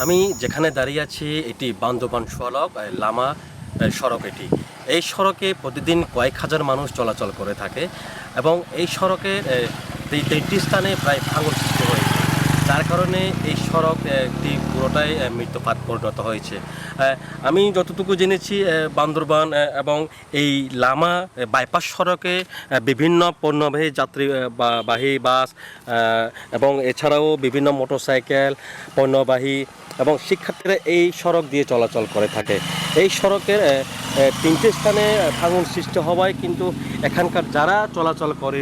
আমি যেখানে দাঁড়িয়ে আছি এটি বান্দরবান সড়ক লামা সড়ক এটি। এই সড়কে প্রতিদিন কয়েক হাজার মানুষ চলাচল করে থাকে এবং এই সড়কের তিনটি স্থানে প্রায় ভাঙন সৃষ্টি হয়েছে, যার কারণে এই সড়ক একটি পুরোটাই মৃত্যুপাত পরিণত হয়েছে। আমি যতটুকু জেনেছি বান্দরবান এবং এই লামা বাইপাস সড়কে বিভিন্ন পণ্যবাহী বাহী বাস এবং এছাড়াও বিভিন্ন মোটরসাইকেল পণ্যবাহী এবং শিক্ষার্থীরা এই সড়ক দিয়ে চলাচল করে থাকে। এই সড়কের তিনটি স্থানে ভাঙন সৃষ্টি হওয়ায় কিন্তু এখানকার যারা চলাচল করে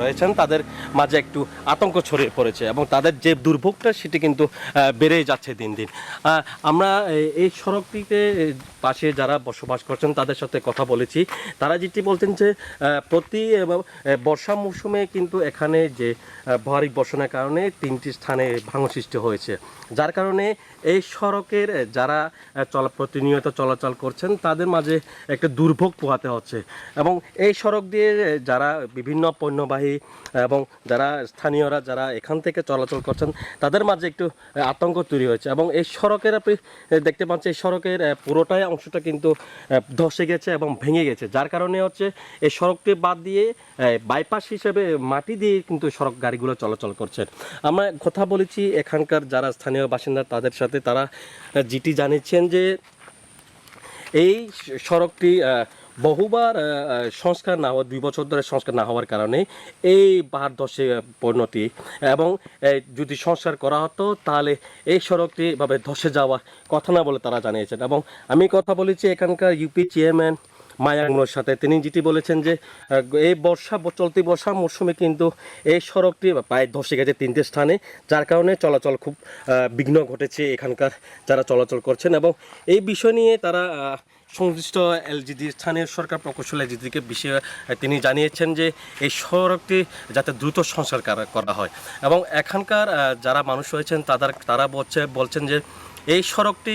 রয়েছেন তাদের মাঝে একটু আতঙ্ক ছড়িয়ে পড়েছে এবং তাদের যে দুর্ভোগটা সেটি কিন্তু বেড়েই যাচ্ছে দিন দিন। আমরা এই সড়কটিতে পাশে যারা বসবাস করছেন তাদের সাথে কথা বলেছি। তারা যেটি বলছেন যে প্রতি বর্ষা মৌসুমে কিন্তু এখানে যে ভারী বর্ষণের কারণে তিনটি স্থানে ভাঙন সৃষ্টি হয়েছে, যার কারণে এই সড়কের যারা প্রতিনিয়ত চলাচল করছেন তাদের মাঝে একটা দুর্ভোগ পোহাতে হচ্ছে এবং এই সড়ক দিয়ে যারা বিভিন্ন পণ্যবাহী এবং যারা স্থানীয়রা যারা এখান থেকে চলাচল করছেন তাদের মাঝে একটু আতঙ্ক তৈরি হয়েছে এবং এই সড়কের আপনি দেখতে পাচ্ছেন এই সড়কের পুরোটাই অংশটা কিন্তু ধসে গেছে এবং ভেঙে গেছে, যার কারণে হচ্ছে এই সড়কটি বাদ দিয়ে বাইপাস হিসেবে মাটি দিয়ে কিন্তু সড়ক গাড়িগুলো চলাচল করছে। আমরা কথা বলেছি এখানকার যারা স্থানীয় বাসিন্দা তাদের সাথে, তারা যেটি জানিয়েছেন যে এই সড়কটি বহুবার সংস্কার না হওয়া 2 বছর ধরে সংস্কার না হওয়ার কারণে এই বাহার ধসে পরিণতি এবং যদি সংস্কার করা হতো তাহলে এই সড়কটি এভাবে ধসে যাওয়ার কথা না বলে তারা জানিয়েছেন। এবং আমি কথা বলেছি এখানকার ইউপি চেয়ারম্যান মায়াঙ্গনোর সাথে, তিনি যেটি বলেছেন যে এই চলতি বর্ষা মরশুমে কিন্তু এই সড়কটি প্রায় ধসে গেছে 3টে স্থানে, যার কারণে চলাচল খুব বিঘ্ন ঘটেছে এখানকার যারা চলাচল করছেন এবং এই বিষয় নিয়ে তারা সংশ্লিষ্ট এলজিডি স্থানীয় সরকার প্রকৌশল এলজিডিকে বিষয়ে তিনি জানিয়েছেন যে এই সড়কটি যাতে দ্রুত সংস্কার করা হয় এবং এখানকার যারা মানুষ রয়েছেন তারা বলছেন যে এই সড়কটি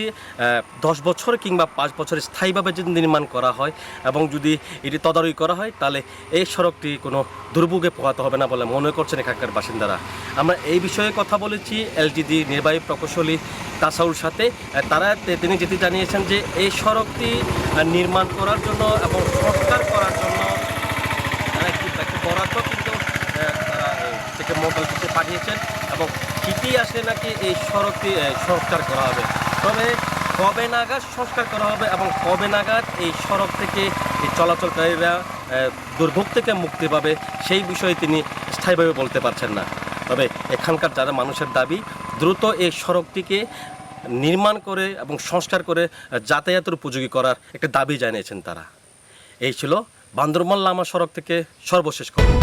10 বছর কিংবা 5 বছর স্থায়ীভাবে যদি নির্মাণ করা হয় এবং যদি এটি তদারকি করা হয় তাহলে এই সড়কটি কোনো দুর্ভোগে পোহাতে হবে না বলে মনে করছেন এখানকার বাসিন্দারা। আমরা এই বিষয়ে কথা বলেছি এলজিডি নির্বাহী প্রকৌশলী তাসাউর সাথে। তিনি যেটি জানিয়েছেন যে এই সড়কটি নির্মাণ করার জন্য এবং সংস্কার করার জন্য একটি বরাদ্দ কিন্তু থেকে মন্ত্রণালয়কে পাঠিয়েছেন এবং চিঠি আসলে নাকি এই সড়কটি সংস্কার করা হবে। তবে কবে নাগাদ সংস্কার করা হবে এবং কবে নাগাদ এই সড়ক থেকে এই চলাচলকারীরা দুর্ভোগ থেকে মুক্তি পাবে সেই বিষয়ে তিনি স্থায়ীভাবে বলতে পারছেন না। তবে এখানকার যারা মানুষের দাবি দ্রুত এই সড়কটিকে নির্মাণ করে এবং সংস্কার করে যাতায়াতের উপযোগী করার একটা দাবি জানিয়েছেন তারা। এই ছিল বান্দরবান লামা সড়ক থেকে সর্বশেষ খবর।